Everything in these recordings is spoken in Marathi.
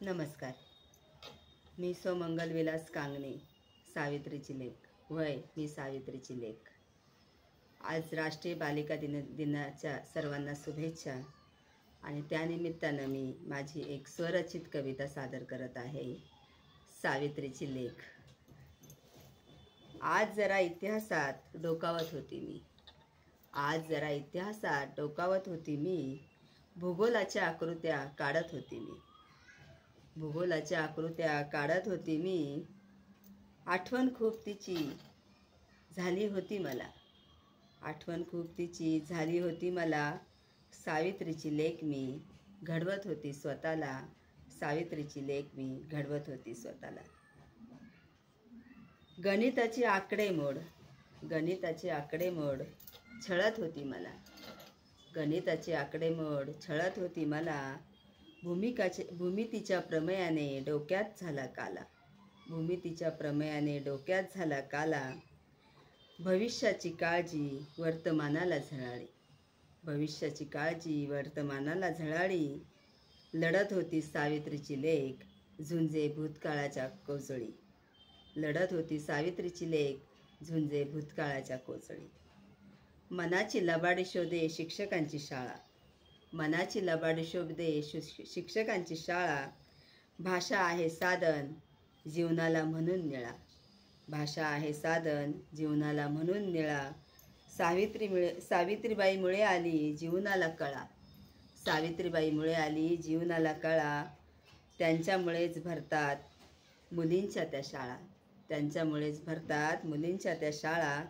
नमस्कार. मी सोमंगल विलास कांगणे, सावित्रीची लेक. वय मी सावित्रीची लेक. आज राष्ट्रीय बालिका दिनाच्या सर्वांना शुभेच्छा. आणि त्यानिमित्तानं मी माझी एक स्वरचित कविता सादर करत आहे, सावित्रीची लेक. आज जरा इतिहासात डोकावत होती मी. भूगोलाच्या आकृत्या काढत होती मी. आठवण खूप तिची झाली होती मला. सावित्रीची लेक मी घडवत होती स्वतःला. गणिताची आकडेमोड छळत होती मला. भूमितीच्या प्रमेयाने डोक्यात झाला काला. भविष्याची काळजी वर्तमानाला झळाळी. लढत होती सावित्रीची लेक झुंजे भूतकाळाच्या कोसळी. मनाची लबाडी शोधे शिक्षकांची शाळा. भाषा आहे साधन जीवनाला म्हणून निळा. सावित्रीबाईमुळे आली जीवनाला कळा. त्यांच्यामुळेच भरतात मुलींच्या त्या शाळा.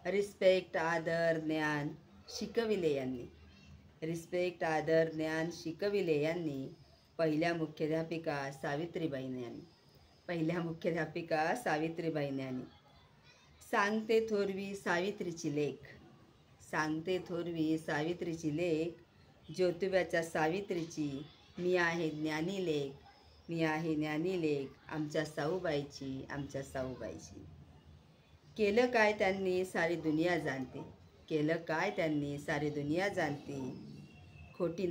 रिस्पेक्ट आदर ज्ञान शिकविले यांनी. पहिल्या मुख्याध्यापिका सावित्रीबाईंनी यांनी. सांगते थोरवी सावित्रीची लेक. ज्योतिबाच्या सावित्रीची मी आहे ज्ञानी लेक. आमच्या साऊबाईची. केलं काय त्यांनी सारी दुनिया जाणते. खोटी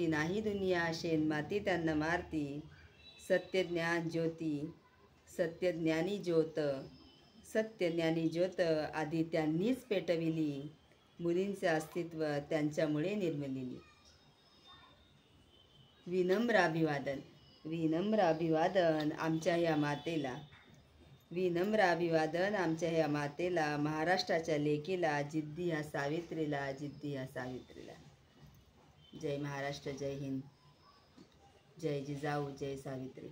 नाही दुनिया शेणमाती त्यांना मारती. सत्यज्ञानी ज्योत आधी त्यांनीच पेटविली. मुलींचे अस्तित्व त्यांच्यामुळे निर्मिली. विनम्र अभिवादन आमच्या या मातेला. महाराष्ट्राच्या लेकीला. जिद्दी ह्या सावित्रीला. जय महाराष्ट्र, जय हिंद, जय जिजाऊ, जय सावित्री.